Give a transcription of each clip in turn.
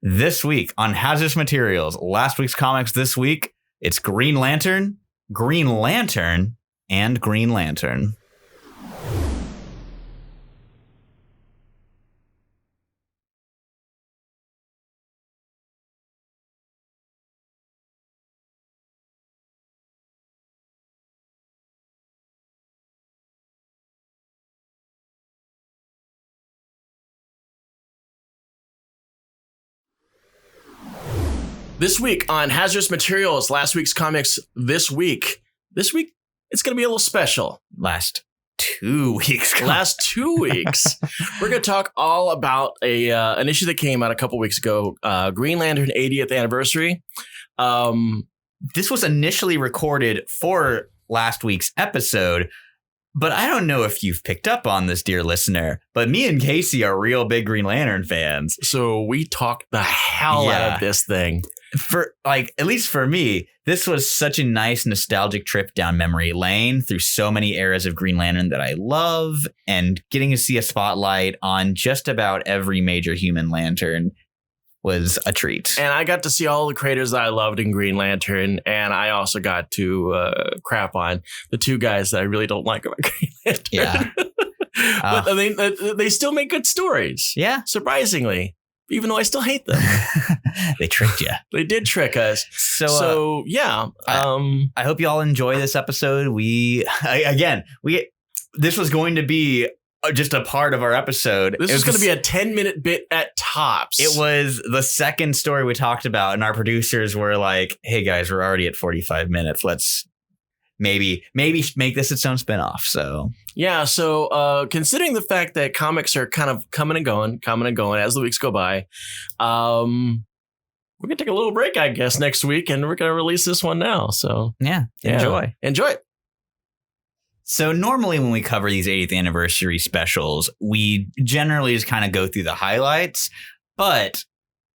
This week on Hazardous Materials, last week's comics this week, it's Green Lantern, and Green Lantern. This week on Hazardous Materials, last week's comics this week. This week, it's going to be a little special. Last 2 weeks. Last 2 weeks. We're going to talk all about an issue that came out a couple weeks ago, Green Lantern 80th anniversary. This was initially recorded for last week's episode, but I don't know if you've picked up on this, dear listener, but me and Casey are real big Green Lantern fans. So we talked the hell out of this thing. For at least for me, this was such a nice nostalgic trip down memory lane through so many eras of Green Lantern that I love, and getting to see a spotlight on just about every major human lantern was a treat. And I got to see all the creators that I loved in Green Lantern, and I also got to crap on the two guys that I really don't like about Green Lantern. Yeah. But I mean, they still make good stories. Yeah. Surprisingly. Even though I still hate them. They tricked you. They did trick us. So yeah. I hope you all enjoy this episode. This was going to be just a part of our episode. This was going to be a 10-minute bit at tops. It was the second story we talked about, and our producers were like, hey guys, we're already at 45 minutes. Let's maybe make this its own spinoff. So yeah. So considering the fact that comics are kind of coming and going as the weeks go by, we're gonna take a little break, I guess, next week, and we're gonna release this one now. So enjoy it. So normally when we cover these 80th anniversary specials, we generally just kind of go through the highlights. But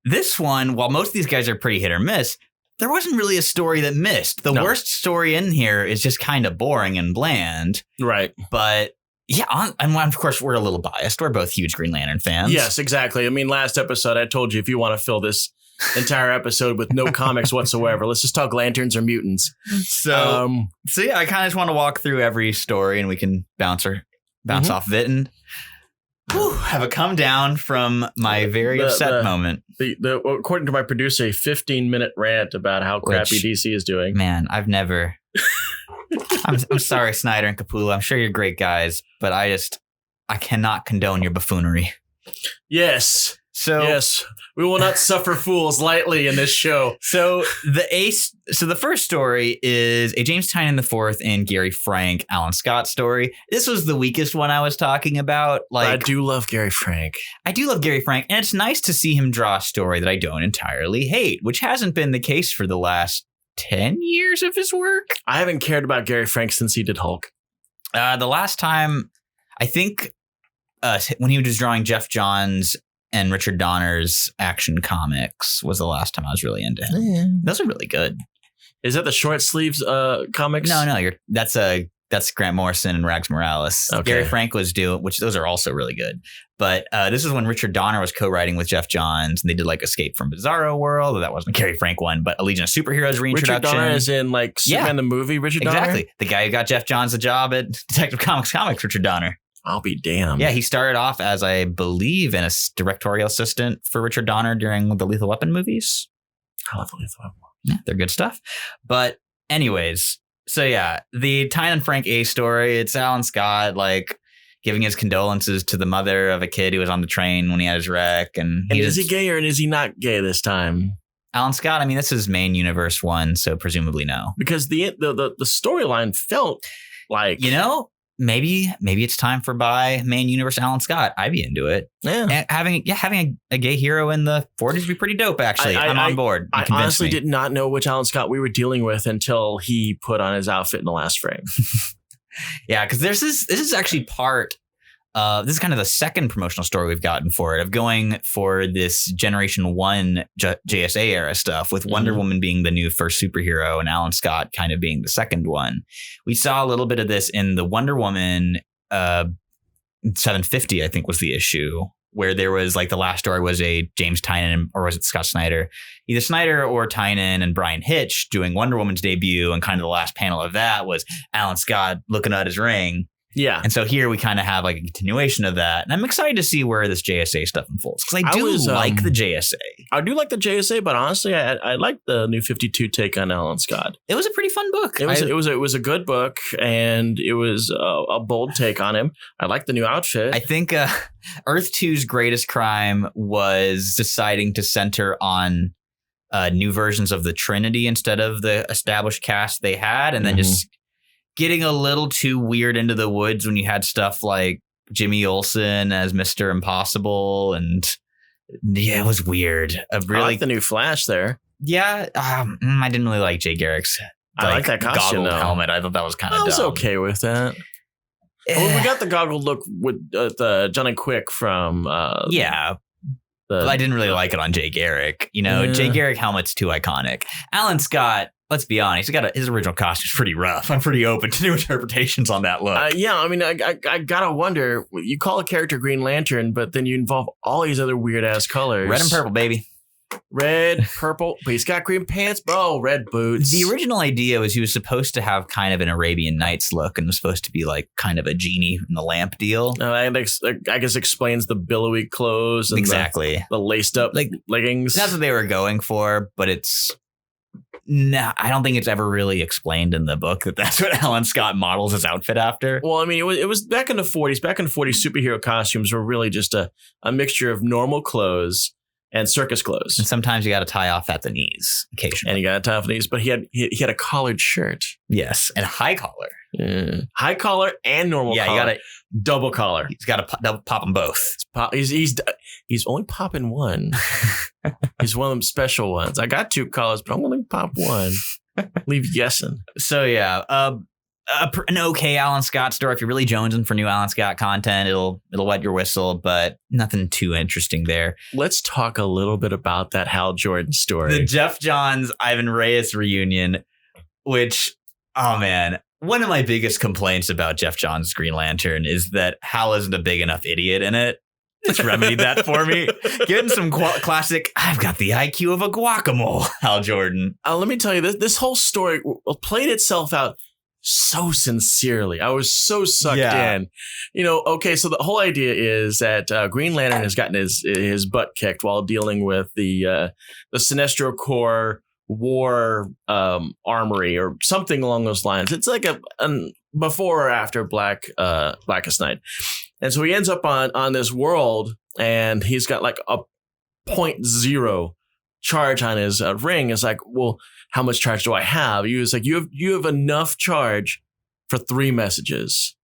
this one, while most of these guys are pretty hit or miss, there wasn't really a story that missed. The worst story in here is just kind of boring and bland. Right. But yeah, and of course, we're a little biased. We're both huge Green Lantern fans. Yes, exactly. I mean, last episode, I told you if you want to fill this entire episode with no comics whatsoever, let's just talk lanterns or mutants. So yeah, I kind of just want to walk through every story and we can bounce off of it and have a come down from my very upset moment. According to my producer, a 15-minute rant about how crappy DC is doing. Man, I've never. I'm sorry, Snyder and Capullo. I'm sure you're great guys, but I cannot condone your buffoonery. Yes. So yes, we will not suffer fools lightly in this show. So the first story is a James Tynion IV and Gary Frank Alan Scott story. This was the weakest one I was talking about. I do love Gary Frank. And it's nice to see him draw a story that I don't entirely hate, which hasn't been the case for the last 10 years of his work. I haven't cared about Gary Frank since he did Hulk. The last time, I think, when he was drawing Jeff Johns and Richard Donner's Action Comics was the last time I was really into him. Yeah. Those are really good. Is that the short sleeves comics? No, that's Grant Morrison and Rags Morales. Okay. Gary Frank was doing, which those are also really good. But this is when Richard Donner was co-writing with Jeff Johns, and they did Escape from Bizarro World. That wasn't a Gary Frank one, but a Legion of Superheroes reintroduction. Richard Donner is in Superman the movie. Richard Donner, exactly. The guy who got Jeff Johns the job at Detective Comics. Richard Donner. I'll be damned. Yeah, he started off as, I believe, a directorial assistant for Richard Donner during the Lethal Weapon movies. I love the Lethal Weapon. Yeah, they're good stuff. But anyways, so yeah, the Tynion Frank A story, it's Alan Scott, giving his condolences to the mother of a kid who was on the train when he had his wreck. And is he gay or is he not gay this time? Alan Scott, I mean, this is main universe one, so presumably no. Because the storyline felt like... Maybe it's time for main universe Alan Scott. I'd be into it. Yeah, and having a gay hero in the 40s would be pretty dope. Actually, I'm on board. I honestly did not know which Alan Scott we were dealing with until he put on his outfit in the last frame. Yeah, because this is actually part. This is kind of the second promotional story we've gotten for it, of going for this Generation 1 JSA era stuff, with Wonder Woman being the new first superhero and Alan Scott kind of being the second one. We saw a little bit of this in the Wonder Woman 750, I think was the issue, where there was like the last story was a James Tynion, or was it Scott Snyder? Either Snyder or Tynion and Brian Hitch doing Wonder Woman's debut. And kind of the last panel of that was Alan Scott looking at his ring. Yeah. And so here we kind of have like a continuation of that. And I'm excited to see where this JSA stuff unfolds, because I do like the JSA. I do like the JSA, but honestly, I like the New 52 take on Alan Scott. It was a pretty fun book. It was a good book, and it was a bold take on him. I like the new outfit. I think Earth 2's greatest crime was deciding to center on new versions of the Trinity instead of the established cast they had, and then just getting a little too weird into the woods when you had stuff like Jimmy Olsen as Mr. Impossible. And yeah, it was weird. I like the new Flash there. Yeah. I didn't really like Jay Garrick's I like that costume helmet. I thought that was kind of dumb. I was okay with that. Well, we got the goggled look with the Johnny Quick from but I didn't really like it on Jay Garrick. You know, Jay Garrick helmet's too iconic. Alan Scott, let's be honest, his original costume's pretty rough. I'm pretty open to new interpretations on that look. I mean, I gotta wonder, you call a character Green Lantern, but then you involve all these other weird ass colors. Red and purple, baby. Red, purple, but he's got green pants, bro. Red boots. The original idea was he was supposed to have kind of an Arabian Nights look, and was supposed to be like kind of a genie in the lamp deal. I guess explains the billowy clothes and exactly the laced up leggings. That's what they were going for, but I don't think it's ever really explained in the book that that's what Alan Scott models his outfit after. Well, I mean, it was back in the 40s. Back in the 40s, superhero costumes were really just a mixture of normal clothes and circus clothes. And sometimes you got to tie off at the knees occasionally. And you got to tie off the knees, but he had a collared shirt. Yes, and a high collar. Yeah. High collar and normal collar. Yeah, you got to double collar. He's got to pop them both. He's only popping one. He's one of them special ones. I got two collars, but I'm going to pop one. Leave guessing. So yeah, an okay Alan Scott story. If you're really jonesing for new Alan Scott content, it'll wet your whistle, but nothing too interesting there. Let's talk a little bit about that Hal Jordan story. The Jeff Johns Ivan Reyes reunion, which, oh man, one of my biggest complaints about Jeff Johns' Green Lantern is that Hal isn't a big enough idiot in it. It's remedied that for me. Getting some classic, I've got the IQ of a guacamole, Hal Jordan. Let me tell you, this whole story played itself out so sincerely. I was so sucked in. You know, okay, so the whole idea is that Green Lantern has gotten his butt kicked while dealing with the Sinestro Corps war armory or something along those lines. It's like a before or after Blackest Night. And so he ends up on this world, and he's got like a 0.0 charge on his ring. It's like, well, how much charge do I have? He was like, you have enough charge for 3 messages.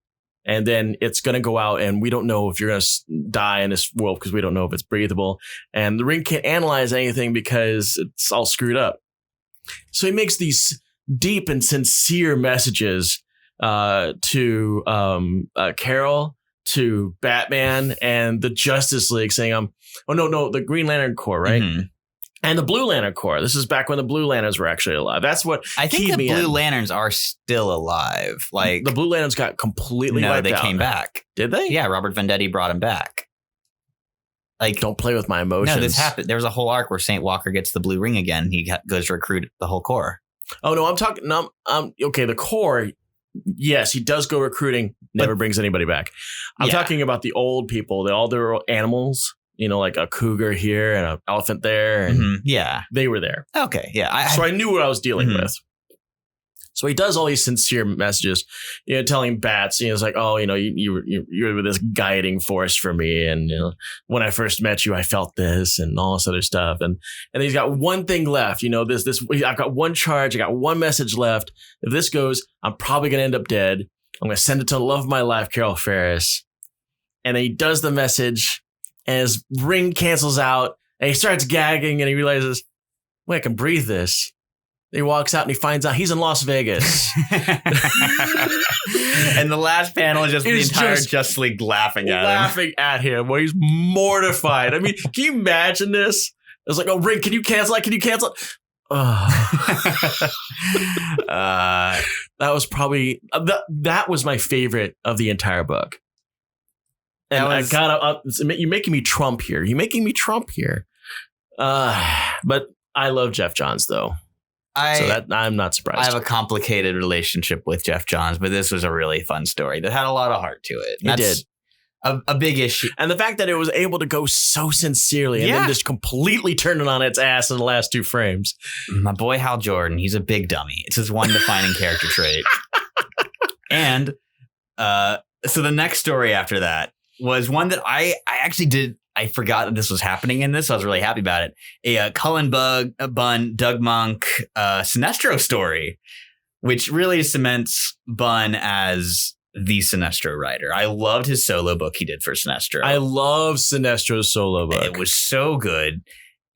And then it's going to go out, and we don't know if you're going to die in this world because we don't know if it's breathable. And the ring can't analyze anything because it's all screwed up. So he makes these deep and sincere messages to Carol, to Batman, and the Justice League, saying, the Green Lantern Corps, right? Mm-hmm. And the Blue Lantern Corps. This is back when the Blue Lanterns were actually alive. That's what I think the Blue Lanterns are still alive. Like the Blue Lanterns got completely wiped out. No, they came back. Did they? Yeah, Robert Venditti brought him back. Like, don't play with my emotions. No, this happened. There was a whole arc where Saint Walker gets the blue ring again. He goes to recruit the whole Corps. Oh no, I'm talking. No, okay. The Corps. Yes, he does go recruiting. Never brings anybody back. I'm talking about the old people. All their animals. You know, like a cougar here and an elephant there. And they were there. Okay. Yeah. So I knew what I was dealing with. So he does all these sincere messages, you know, telling Bats, you know, it's like, oh, you know, you were this guiding force for me. And, you know, when I first met you, I felt this and all this other stuff. And he's got one thing left, you know, I've got one charge. I got one message left. If this goes, I'm probably going to end up dead. I'm going to send it to the love of my life, Carol Ferris. And then he does the message. And his ring cancels out, and he starts gagging, and he realizes, wait, I can breathe this. He walks out, and he finds out he's in Las Vegas. And the last panel is just the entire Justice League laughing at him, where he's mortified. I mean, can you imagine this? It's like, oh, ring, can you cancel it? Can you cancel it? Oh. That was probably that was my favorite of the entire book. And I gotta, you're making me Trump here. But I love Jeff Johns, though. I'm not surprised. I have a complicated relationship with Jeff Johns, but this was a really fun story that had a lot of heart to it. It did. A big issue. And the fact that it was able to go so sincerely and then just completely turn it on its ass in the last 2 frames. My boy Hal Jordan, he's a big dummy. It's his one defining character trait. And so the next story after that was one that I actually did. I forgot that this was happening in this. So I was really happy about it. A Cullen Bunn, Doug Monk, Sinestro story, which really cements Bunn as the Sinestro writer. I loved his solo book he did for Sinestro. I love Sinestro's solo book. It was so good.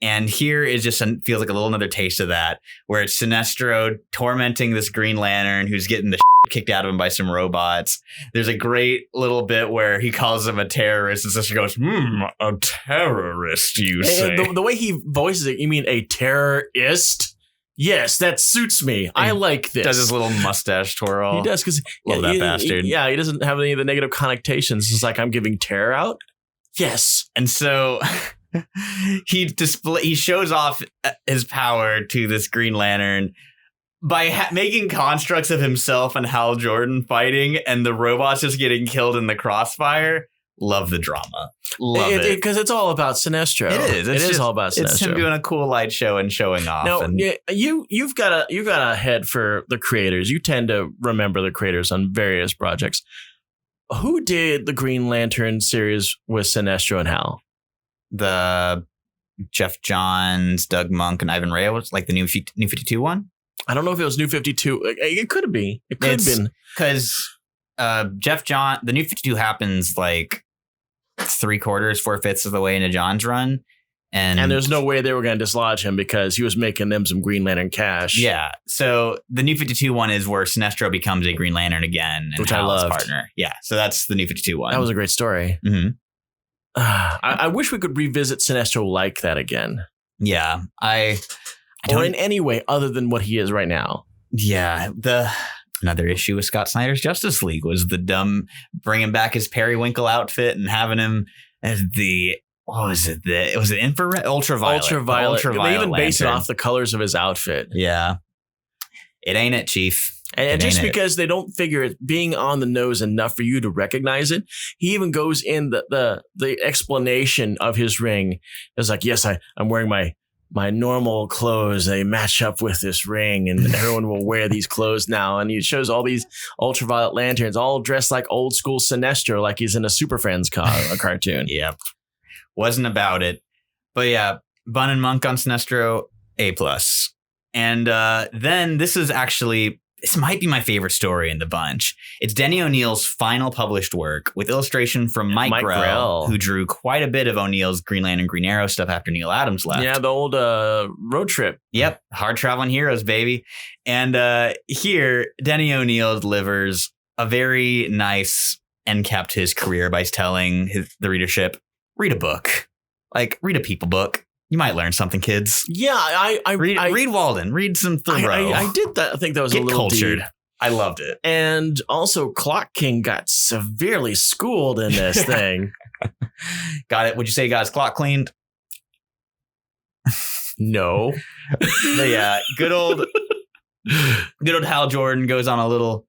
And here is just feels like a little another taste of that, where it's Sinestro tormenting this Green Lantern who's getting the kicked out of him by some robots. There's a great little bit where he calls him a terrorist, and Sinestro goes, a terrorist, you say? The way he voices it, you mean a terrorist? Yes, that suits me. I like this. Does his little mustache twirl. He does, because that bastard. He doesn't have any of the negative connotations. It's like, I'm giving terror out. Yes. And so he shows off his power to this Green Lantern by making constructs of himself and Hal Jordan fighting, and the robots just getting killed in the crossfire. Love the drama. Love it. Because it's all about Sinestro. It is. It is all about Sinestro. It's him doing a cool light show and showing off. Now, you've got a head for the creators. You tend to remember the creators on various projects. Who did the Green Lantern series with Sinestro and Hal? The Jeff Johns, Doug Monk, and Ivan Reyes, like the New 52 one? I don't know if it was New 52. It could be. It could have been. Because Jeff John, the New 52 happens like 4/5 of the way into John's run. And there's no way they were going to dislodge him because he was making them some Green Lantern cash. Yeah. So the New 52 one is where Sinestro becomes a Green Lantern again. And which I love. Partner. Yeah. So that's the New 52 one. That was a great story. Mm-hmm. I wish we could revisit Sinestro like that again. Yeah. Or in any way other than what he is right now. Yeah. Another issue with Scott Snyder's Justice League was the dumb bringing back his Periwinkle outfit and having him as the, what was it? It was infrared, ultraviolet. They even base it off the colors of his outfit. Yeah. It ain't it, Chief. And just because they don't figure it being on the nose enough for you to recognize it, he even goes in the explanation of his ring. It's like, yes, I'm wearing my normal clothes. They match up with this ring, and everyone will wear these clothes now. And he shows all these ultraviolet lanterns, all dressed like old school Sinestro, like he's in a Super Friends cartoon. Yep. Wasn't about it. But yeah, Bunn and Monk on Sinestro, A+. And then this might be my favorite story in the bunch. It's Denny O'Neil's final published work with illustration from Mike Grell, who drew quite a bit of O'Neil's Green Lantern, Green Arrow stuff after Neil Adams left. Yeah, the old road trip. Yep. Hard traveling heroes, baby. And here, Denny O'Neil delivers a very nice end cap to his career by telling the readership, read a book. Like, read a people book. You might learn something, kids. Yeah, I read Walden. Read some Thoreau. I did that. I think that was a little cultured. Deep. I loved it. And also, Clock King got severely schooled in this thing. Got it. Would you say he got his clock cleaned? No. But yeah, good old Hal Jordan goes on a little.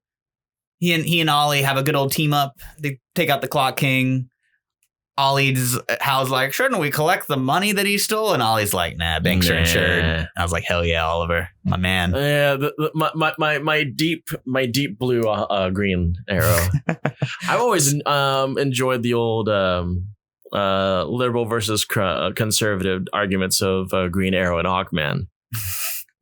He and Ollie have a good old team up. They take out the Clock King. Hal's like, shouldn't we collect the money that he stole? And Ollie's like, nah, banks are insured. I was like, hell yeah, Oliver, my man. Yeah, my deep blue Green Arrow. I've always enjoyed the old liberal versus conservative arguments of Green Arrow and Hawkman.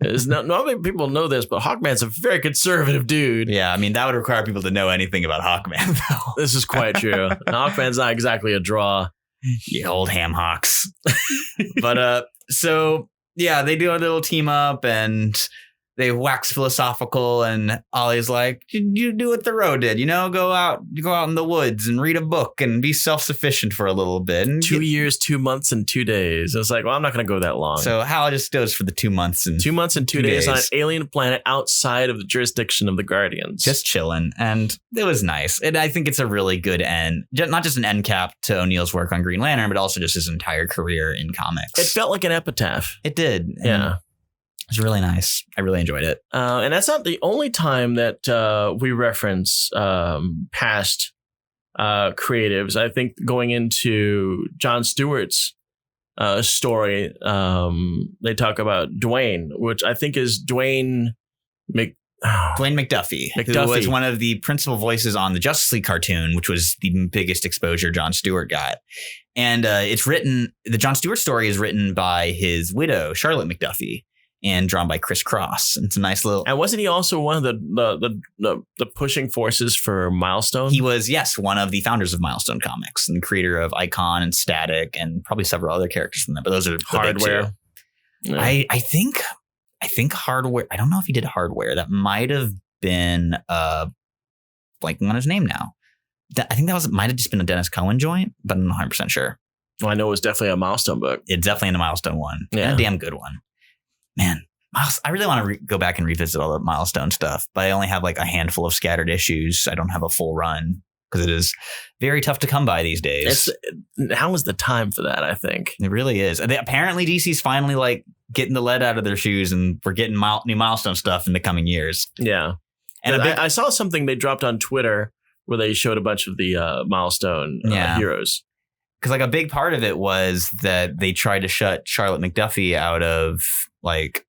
Not many people know this, but Hawkman's a very conservative dude. Yeah, I mean, that would require people to know anything about Hawkman, though. This is quite true. Hawkman's not exactly a draw. You old ham hocks. But so, yeah, they do a little team up, and they wax philosophical, and Ollie's like, you do what Thoreau did, go out in the woods and read a book and be self-sufficient for a little bit. And 2 years, 2 months, and 2 days. I was like, well, I'm not going to go that long. So Hal just goes for the 2 months and 2 months and 2 days on an alien planet outside of the jurisdiction of the Guardians. Just chilling. And it was nice. And I think it's a really good end, not just an end cap to O'Neill's work on Green Lantern, but also just his entire career in comics. It felt like an epitaph. It did. Yeah. It was really nice. I really enjoyed it. And that's not the only time that we reference past creatives. I think going into John Stewart's story, they talk about Dwayne, which I think is Dwayne McDuffie, who was one of the principal voices on the Justice League cartoon, which was the biggest exposure John Stewart got. And the John Stewart story is written by his widow, Charlotte McDuffie, and drawn by Chris Cross. And it's a nice little. And wasn't he also one of the pushing forces for Milestone? He was, yes, one of the founders of Milestone Comics and the creator of Icon and Static and probably several other characters from that. But those are Hardware. Yeah. I think Hardware. I don't know if he did Hardware. That might have been blanking on his name now. I think might have just been a Dennis Cohen joint, but I'm not 100% sure. Well, I know it was definitely a Milestone book. It's definitely in the Milestone one. Yeah. And a damn good one. Man, I really want to go back and revisit all the Milestone stuff, but I only have like a handful of scattered issues. I don't have a full run because it is very tough to come by these days. How is the time for that, I think? It really is. And apparently DC's finally like getting the lead out of their shoes, and we're getting new Milestone stuff in the coming years. Yeah. And I saw something they dropped on Twitter where they showed a bunch of the Milestone heroes. Because like a big part of it was that they tried to shut Charlotte McDuffie out of like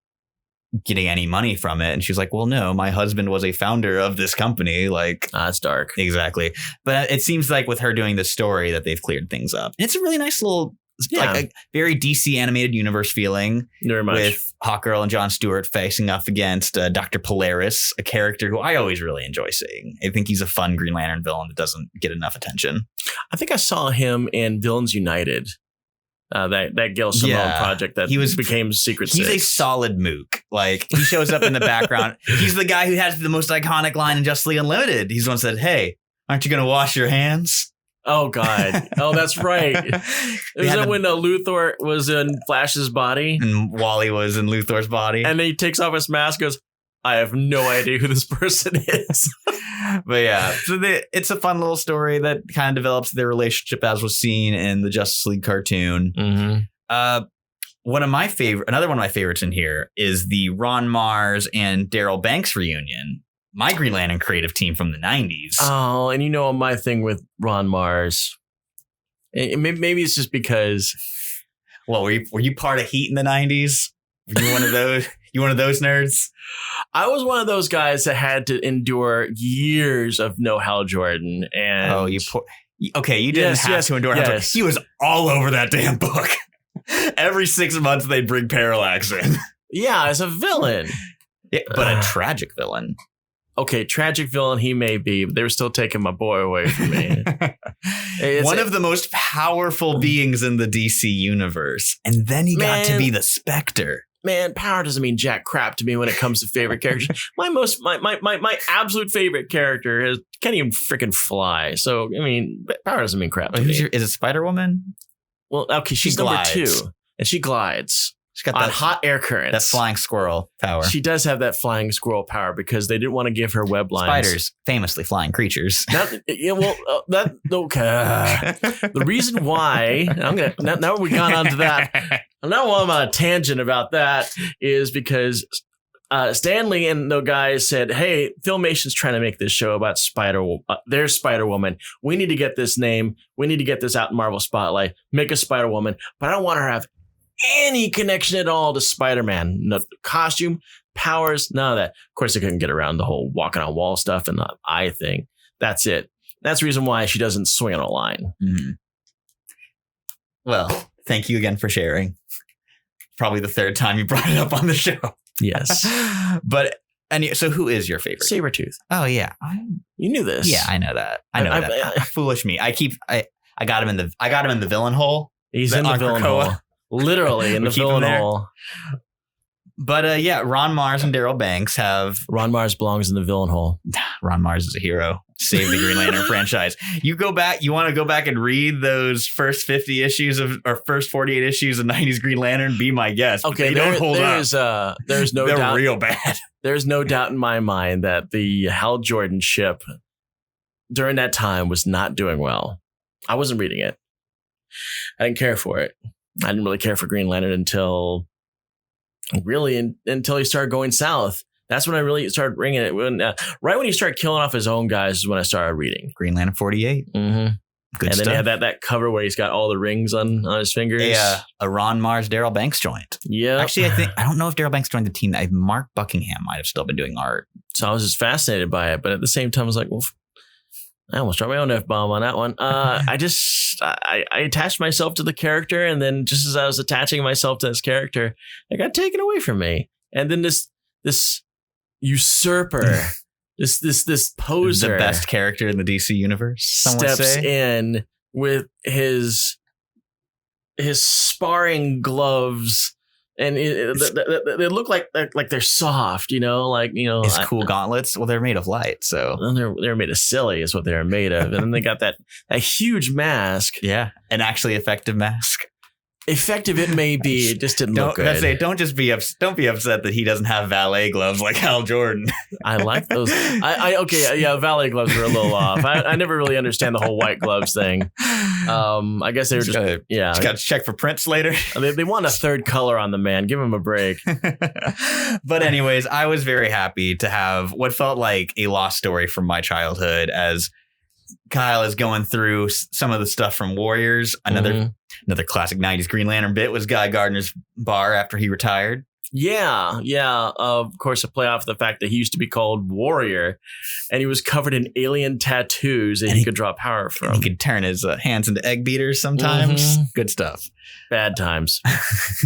getting any money from it. And she's like, well, no, my husband was a founder of this company. Like, that's dark. Exactly. But it seems like with her doing this story that they've cleared things up. And it's a really nice little, like a very DC animated universe feeling. Very much. With Hawkgirl and John Stewart facing off against Dr. Polaris, a character who I always really enjoy seeing. I think he's a fun Green Lantern villain that doesn't get enough attention. I think I saw him in Villains United. That Gail Simone project that became Secret Six. He's a solid mook. Like, he shows up in the background. He's the guy who has the most iconic line in Justice League Unlimited. He's the one who said, hey, aren't you going to wash your hands? Oh, God. Oh, that's right. Was that when Luthor was in Flash's body? And Wally was in Luthor's body. And then he takes off his mask and goes, I have no idea who this person is. But yeah, so it's a fun little story that kind of develops their relationship as was seen in the Justice League cartoon. Mm-hmm. Another one of my favorites in here is the Ron Mars and Daryl Banks reunion. My Green Lantern creative team from the 90s. Oh, and my thing with Ron Mars. Maybe it's just because. Well, were you part of Heat in the 90s? Were you one of those? You one of those nerds? I was one of those guys that had to endure years of no Hal Jordan. And you didn't have to endure Hal Jordan. He was all over that damn book. Every 6 months they'd bring Parallax in. Yeah, as a villain. Yeah, but a tragic villain. Okay, tragic villain he may be, but they were still taking my boy away from me. One of the most powerful beings in the DC universe. And then he got to be the Spectre. Man, power doesn't mean jack crap to me when it comes to favorite characters. My absolute favorite character can't even freaking fly. So, I mean, power doesn't mean crap to me. Is it Spider-Woman? Well, okay, she's number 2. And she glides. She's got hot air currents. That flying squirrel power. She does have that flying squirrel power because they didn't want to give her web lines. Spiders, famously flying creatures. Okay. The reason why now we've gone on to that. Now I'm on a tangent about that is because Stanley and the guys said, "Hey, Filmation's trying to make this show about there's Spider-Woman. We need to get this name. We need to get this out in Marvel Spotlight. Make a Spider-Woman, but I don't want her to have any connection at all to Spider-Man. No costume, powers, none of that. Of course, they couldn't get around the whole walking on wall stuff and the eye thing. That's it. That's the reason why she doesn't swing on a line." Mm-hmm. Well, thank you again for sharing. Probably the 3rd time you brought it up on the show. Yes. But so who is your favorite? Sabretooth. Oh, yeah. You knew this. Yeah, I know that. I know that. Foolish me. I got him in the villain hole. He's in the villain hole. Literally in the villain hole. But yeah, Ron Mars and Daryl Banks have... Ron Mars belongs in the villain hole. Ron Mars is a hero. Save the Green Lantern franchise. You want to go back and read those first 50 issues or first 48 issues of 90s Green Lantern? Be my guest. Okay, they don't hold up. There's no They're doubt. real bad. There's no doubt in my mind that the Hal Jordan ship during that time was not doing well. I wasn't reading it. I didn't care for it. I didn't really care for Green Lantern until he started going south. That's when I really started bringing it. Right when he started killing off his own guys is when I started reading. Green Lantern 48. Mm-hmm. Good and stuff. then he had that cover where he's got all the rings on his fingers. A Ron Mars, Daryl Banks joint. Yeah. Actually, I don't know if Daryl Banks joined the team. Mark Buckingham might have still been doing art. So I was just fascinated by it. But at the same time, I was like, well, I almost dropped my own F-bomb on that one. I attached myself to the character. And then just as I was attaching myself to this character, it got taken away from me. And then this usurper, this poser, the best character in the DC universe, steps in with his sparring gloves, and they look like they're soft, his cool gauntlets. Well, they're made of light, so they're made of silly is what they're made of, and then they got that huge mask. Yeah, an actually effective mask. Effective it may be, it just didn't look good. Don't be upset that he doesn't have valet gloves like Hal Jordan. I like those. Valet gloves were a little off. I never really understand the whole white gloves thing. I guess they were just got to check for prints later. They want a third color on the man. Give him a break. But anyways, I was very happy to have what felt like a lost story from my childhood as Kyle is going through some of the stuff from Warriors. Another classic 90s Green Lantern bit was Guy Gardner's bar after he retired. Yeah. Of course, a play off the fact that he used to be called Warrior, and he was covered in alien tattoos that he could draw power from. He could turn his hands into egg beaters sometimes. Good stuff. Bad times.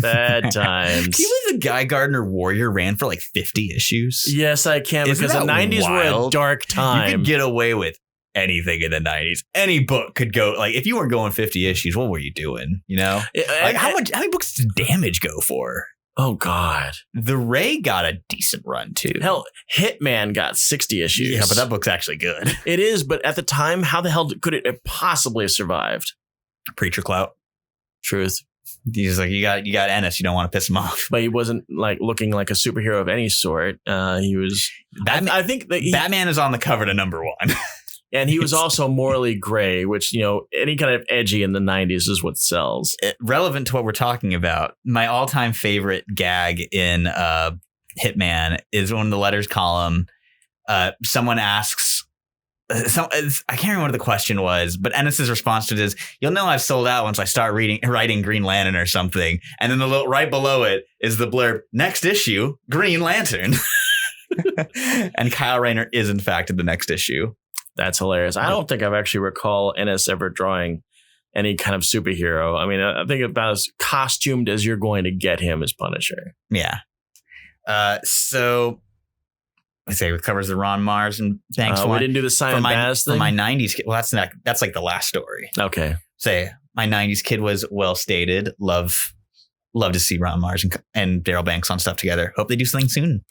Bad times. Can you believe the Guy Gardner Warrior ran for like 50 issues? Yes, I can. Because the 90s were a dark time. You could get away with anything in the 90s. Any book could go, like, if you weren't going 50 issues, what were you doing? How many books did Damage go for? Oh, God. The Ray got a decent run, too. Hell, Hitman got 60 issues. Yeah, but that book's actually good. It is, but at the time, how the hell could it have possibly have survived? Preacher clout. Truth. He's like, you got Ennis. You don't want to piss him off. But he wasn't like looking like a superhero of any sort. He was... Batman, I think that Batman is on the cover to number 1. And he was also morally gray, which, any kind of edgy in the 90s is what sells. Relevant to what we're talking about, my all-time favorite gag in Hitman is when the letters column, someone asks, I can't remember what the question was, but Ennis's response to it is, "You'll know I've sold out once I start writing Green Lantern or something." And then right below it is the blurb, "Next issue, Green Lantern." And Kyle Rayner is, in fact, in the next issue. That's hilarious. I don't think I've actually recall Ennis ever drawing any kind of superhero. I mean, I think about as costumed as you're going to get him as Punisher. Yeah. So let's say it covers the Ron Mars and Banks one. We didn't do the Simon Baz thing? For my 90s kid. Well, that's like the last story. Okay. Say my 90s kid was well stated. Love to see Ron Mars and Daryl Banks on stuff together. Hope they do something soon.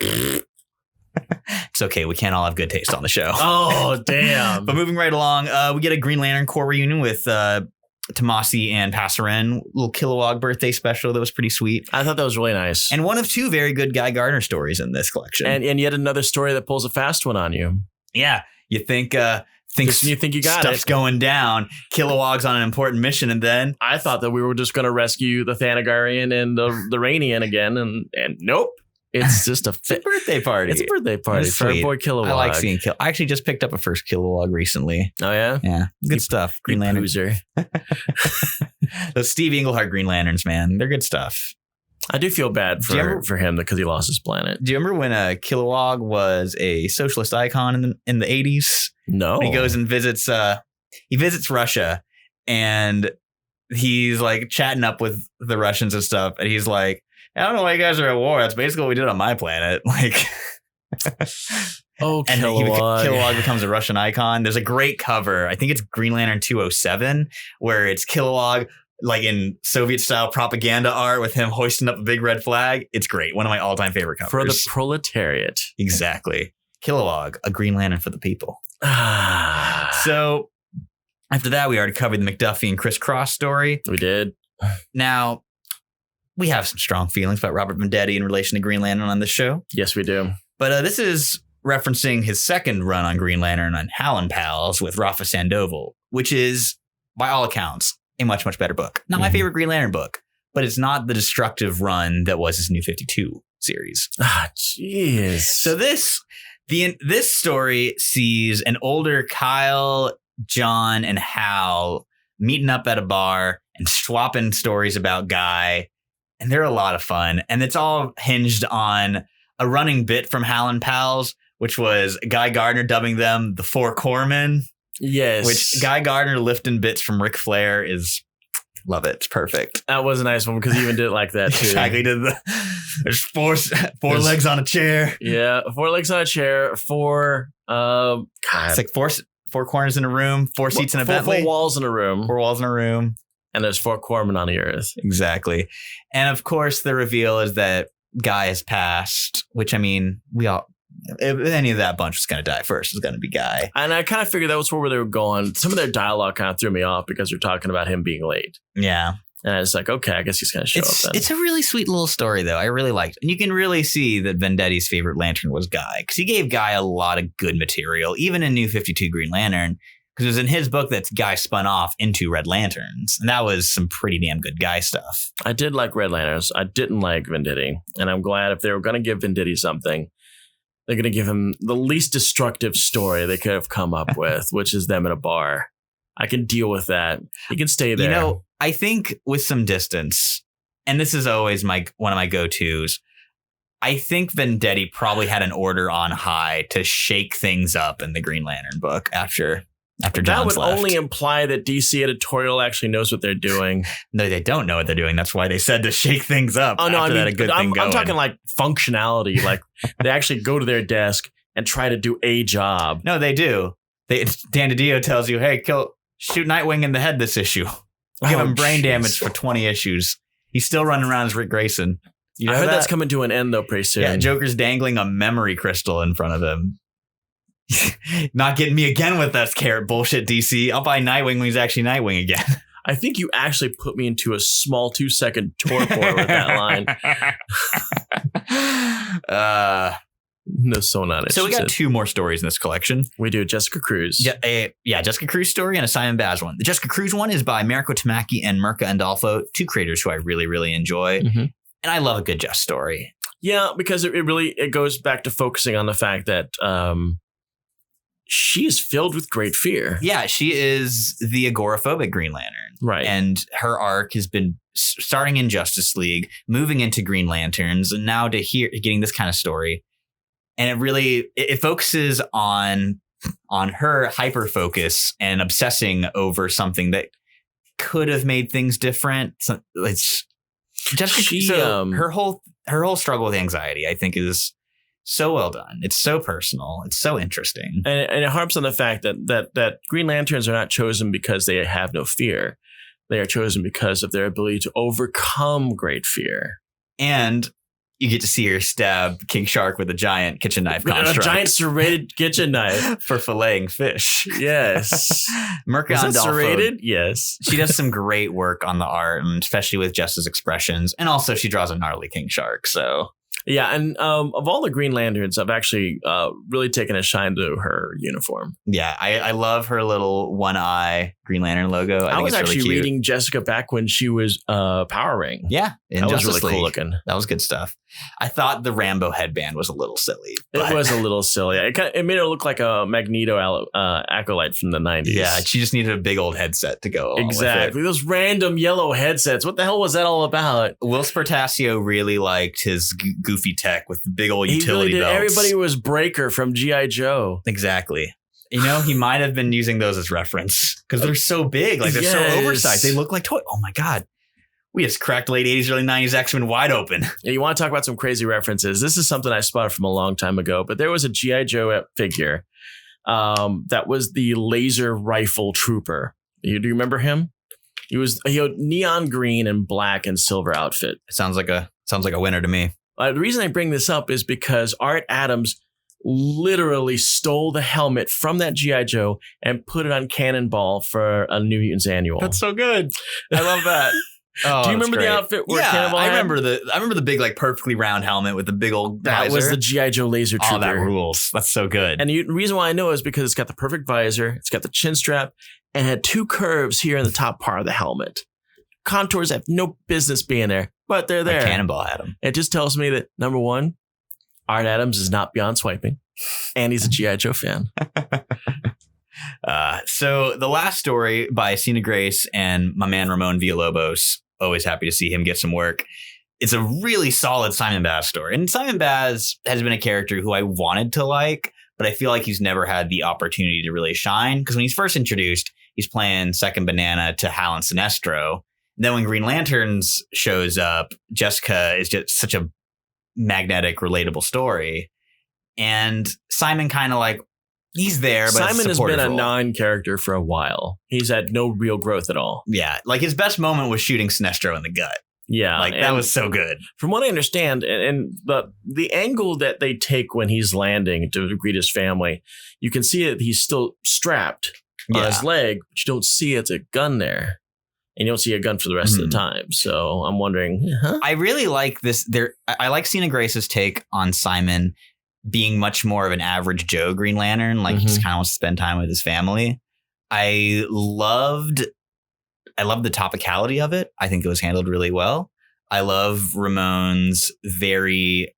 It's okay. We can't all have good taste on the show. Oh, damn. But moving right along, we get a Green Lantern Corps reunion with Tomasi and Passerin. Little Kilowog birthday special that was pretty sweet. I thought that was really nice. And one of 2 very good Guy Gardner stories in this collection. And yet another story that pulls a fast one on you. Yeah. You think you got stuff's it. Going down. Kilowog's on an important mission, and then I thought that we were just going to rescue the Thanagarian and the Rainian again, and nope. It's just a birthday party. It's a birthday party for our boy Kilowog. I like seeing I actually just picked up a first Kilowog recently. Oh, yeah? Yeah. Good stuff. Green Lantern. Those Steve Englehart Green Lanterns, man. They're good stuff. I do feel bad for him because he lost his planet. Do you remember when Kilowog was a socialist icon in the 80s? No. When he goes and visits Russia, and he's like chatting up with the Russians and stuff, and he's like, "I don't know why you guys are at war. That's basically what we did on my planet." Like, oh, and Kilowog. Kilowog becomes a Russian icon. There's a great cover. I think it's Green Lantern 207, where it's Kilowog like in Soviet style propaganda art with him hoisting up a big red flag. It's great. One of my all time favorite covers. For the proletariat. Exactly. Kilowog, a Green Lantern for the people. Ah. So after that, we already covered the McDuffie and Criss Cross story. We did. Now, we have some strong feelings about Robert Venditti in relation to Green Lantern on this show. Yes, we do. But this is referencing his second run on Green Lantern on Hal and Pals with Rafa Sandoval, which is, by all accounts, a much, much better book. Not my favorite Green Lantern book, but it's not the destructive run that was his New 52 series. Ah, jeez. So this story sees an older Kyle, John, and Hal meeting up at a bar and swapping stories about Guy. And they're a lot of fun. And it's all hinged on a running bit from Hal and Pals, which was Guy Gardner dubbing them the Four Corpsmen. Yes. Which Guy Gardner lifting bits from Ric Flair is, love it. It's perfect. That was a nice one because he even did it like that too. Exactly. There's four legs on a chair. Yeah. 4 legs on a chair. 4, God. It's like four corners in a room, 4 seats in a Bentley. 4 walls in a room. 4 walls in a room. And there's 4 corpsmen on the earth. Exactly. And of course, the reveal is that Guy has passed, which I mean, if any of that bunch was going to die first, it's going to be Guy. And I kind of figured that was where they were going. Some of their dialogue kind of threw me off because they're talking about him being late. Yeah. And I was like, okay, I guess he's going to show up then. It's a really sweet little story, though. I really liked it. And you can really see that Venditti's favorite Lantern was Guy, because he gave Guy a lot of good material, even in New 52 Green Lantern, because it was in his book that Guy spun off into Red Lanterns. And that was some pretty damn good Guy stuff. I did like Red Lanterns. I didn't like Venditti. And I'm glad if they were going to give Venditti something, they're going to give him the least destructive story they could have come up with, which is them in a bar. I can deal with that. He can stay there. You know, I think with some distance, and this is always one of my go-tos, I think Venditti probably had an order on high to shake things up in the Green Lantern book after John's that would left. only imply that DC editorial actually knows what they're doing. No, they don't know what they're doing. That's why they said to shake things up. Oh no, I mean, I'm I'm talking like functionality. Like they actually go to their desk and try to do a job. No, they do. Dan DiDio tells you, "Hey, shoot Nightwing in the head this issue. Give him brain damage for 20 issues." He's still running around as Rick Grayson. You know I heard that's coming to an end though pretty soon. Yeah, Joker's dangling a memory crystal in front of him. Not getting me again with that carrot bullshit, DC. I'll buy Nightwing when he's actually Nightwing again. I think you actually put me into a small 2-second torpor with that line. No, so not interested. So we got 2 more stories in this collection. We do Jessica Cruz. Yeah, Jessica Cruz story and a Simon Baz one. The Jessica Cruz one is by Mariko Tamaki and Mirka Andolfo, 2 creators who I really, really enjoy. Mm-hmm. And I love a good Jess story. Yeah, because it goes back to focusing on the fact that she is filled with great fear. Yeah, she is the agoraphobic Green Lantern. Right. And her arc has been starting in Justice League, moving into Green Lanterns, and now to getting this kind of story. And it really focuses on her hyper focus and obsessing over something that could have made things different. So it's Jessica. Her whole struggle with anxiety, I think, is so well done. It's so personal. It's so interesting. And it harps on the fact that Green Lanterns are not chosen because they have no fear. They are chosen because of their ability to overcome great fear. And you get to see her stab King Shark with a giant kitchen knife construct. A giant serrated kitchen knife. For filleting fish. Yes. Mirka Is that Andolfo, serrated? Yes. She does some great work on the art, and especially with Jess's expressions. And also she draws a gnarly King Shark, so... Yeah, and of all the Green Lanterns, I've actually really taken a shine to her uniform. Yeah, I love her little one eye Green Lantern logo. I was it's actually really cute. reading Jessica back when she was Power Ring. Yeah, that was really cool looking. That was good stuff. I thought the Rambo headband was a little silly. It was a little silly. It made her look like a Magneto acolyte from the 90s. Yeah, she just needed a big old headset to go along exactly. with it. Those random yellow headsets. What the hell was that all about? Will Spartasio really liked his goofy tech with the big old utility belts. Everybody was Breaker from G.I. Joe. Exactly. You know, he might have been using those as reference because they're so big. Like, they're so oversized. They look like toy. Oh, my God. We just cracked late 80s, early 90s X-Men wide open. Yeah, you want to talk about some crazy references? This is something I spotted from a long time ago, but there was a G.I. Joe figure that was the laser rifle trooper. Do you remember him? He had neon green and black and silver outfit. Sounds like a winner to me. The reason I bring this up is because Art Adams literally stole the helmet from that G.I. Joe and put it on Cannonball for a New Mutants annual. That's so good. I love that. Oh, do you remember the outfit where Cannonball I had? remember the big, like, perfectly round helmet with the big old That visor. was the G.I. Joe laser trooper. Oh, that rules. That's so good. And the reason why I know is because it's got the perfect visor, it's got the chin strap, and had 2 curves here in the top part of the helmet. Contours have no business being there, but they're there. Like Cannonball had him. It just tells me that, number one, Art Adams is not beyond swiping, and he's a G.I. Joe fan. So the last story by Sina Grace and my man Ramon Villalobos, always happy to see him get some work. It's a really solid Simon Baz story. And Simon Baz has been a character who I wanted to like, but I feel like he's never had the opportunity to really shine. Because when he's first introduced, he's playing second banana to Hal and Sinestro. Then when Green Lanterns shows up, Jessica is just such a magnetic, relatable story. And Simon kind of like, he's there, but Simon has been a role. non-character for a while. He's had no real growth at all. Yeah, like his best moment was shooting Sinestro in the gut. Yeah, like that was so good. From what I understand, and the angle that they take when he's landing to greet his family, you can see that he's still strapped on his leg, but you don't see it's a gun there. And you don't see a gun for the rest of the time. So I'm wondering. I really like this. I like Sina Grace's take on Simon being much more of an average Joe Green Lantern. Like he just kind of wants to spend time with his family. I loved the topicality of it. I think it was handled really well. I love Ramon's very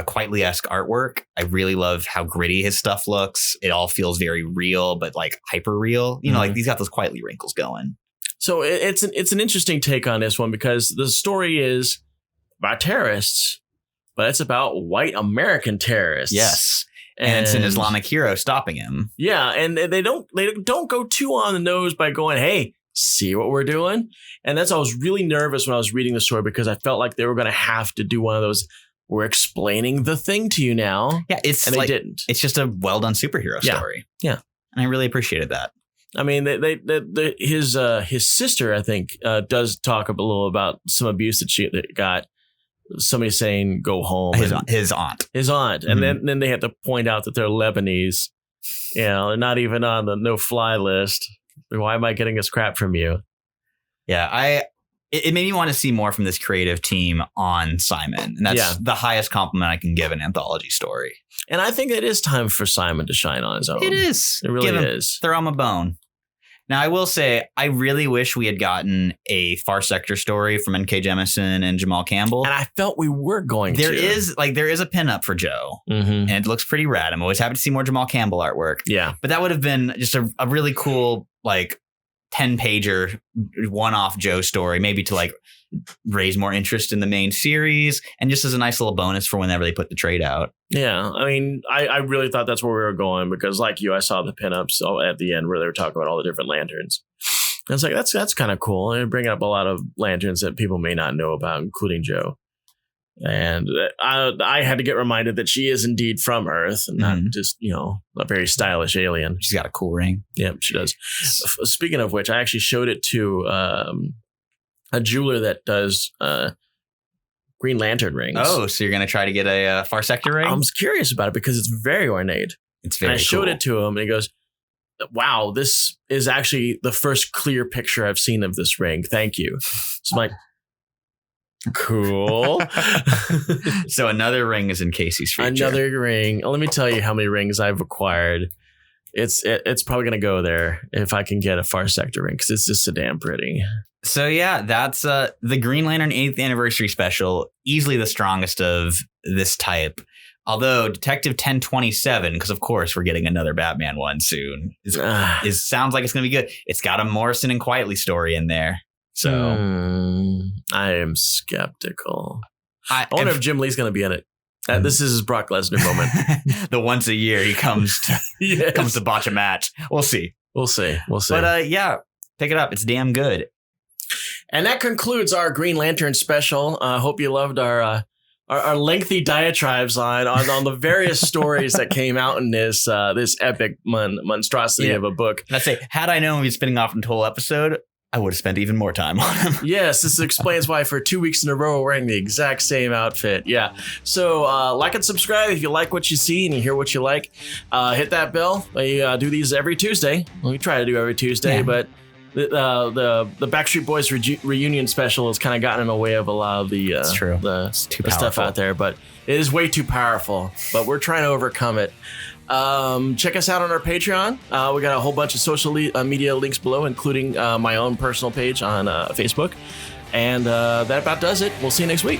Quietly-esque artwork. I really love how gritty his stuff looks. It all feels very real, but like hyper real. You know, like he's got those quietly wrinkles going. So it's an interesting take on this one because the story is about terrorists, but it's about white American terrorists. Yes. And it's an Islamic hero stopping him. Yeah. And they don't go too on the nose by going, hey, see what we're doing. And I was really nervous when I was reading the story because I felt like they were going to have to do one of those. We're explaining the thing to you now. Yeah. And they didn't. It's just a well done superhero story. Yeah. And I really appreciated that. I mean, his sister, I think, does talk a little about some abuse that got. Somebody saying go home. His aunt. And then they had to point out that they're Lebanese. You know, they're not even on the no-fly list. Why am I getting this crap from you? Yeah, it made me want to see more from this creative team on Simon. And that's the highest compliment I can give an anthology story. And I think it is time for Simon to shine on his own. It is. It really is. Throw him a bone. Now, I will say, I really wish we had gotten a Far Sector story from N.K. Jemisin and Jamal Campbell. And I felt we were going there is a pinup for Joe, and it looks pretty rad. I'm always happy to see more Jamal Campbell artwork. Yeah. But that would have been just a really cool, like, 10-pager one-off Joe story, maybe to, like, raise more interest in the main series, and just as a nice little bonus for whenever they put the trade out. Yeah, I mean, I really thought that's where we were going because, like you, I saw the pinups at the end where they were talking about all the different lanterns. And it's like that's kind of cool, and bring up a lot of lanterns that people may not know about, including Joe. And I had to get reminded that she is indeed from Earth, and not just a very stylish alien. She's got a cool ring. Yeah, she does. Speaking of which, I actually showed it to a jeweler that does Green Lantern rings. Oh, so you're going to try to get a Far Sector ring? I'm curious about it because it's very ornate. It's very cool. I showed it to him and he goes, wow, this is actually the first clear picture I've seen of this ring. Thank you. So I'm like, cool. So another ring is in Casey's future. Another ring. Let me tell you how many rings I've acquired. It's probably going to go there if I can get a Far Sector ring because it's just so damn pretty. So yeah, that's the Green Lantern 8th anniversary special, easily the strongest of this type. Although Detective 1027, because of course we're getting another Batman one soon, sounds like it's going to be good. It's got a Morrison and Quietly story in there. So I am skeptical. I wonder if Jim Lee's going to be in it. This is his Brock Lesnar moment. The once a year he comes to botch a match. We'll see. But yeah, pick it up. It's damn good. And that concludes our Green Lantern special. I hope you loved our lengthy diatribes on the various stories that came out in this epic monstrosity of a book. Let's say, had I known we'd be spinning off into a whole episode, I would have spent even more time on him. Yes, this explains why for 2 weeks in a row we're wearing the exact same outfit. Yeah. So like and subscribe if you like what you see and you hear what you like. Hit that bell. We do these every Tuesday. We try to do every Tuesday, but the Backstreet Boys reunion special has kind of gotten in the way of a lot of the stuff out there. But it is way too powerful. But we're trying to overcome it. Check us out on our Patreon. We got a whole bunch of social media links below, including my own personal page on Facebook. And that about does it. We'll see you next week.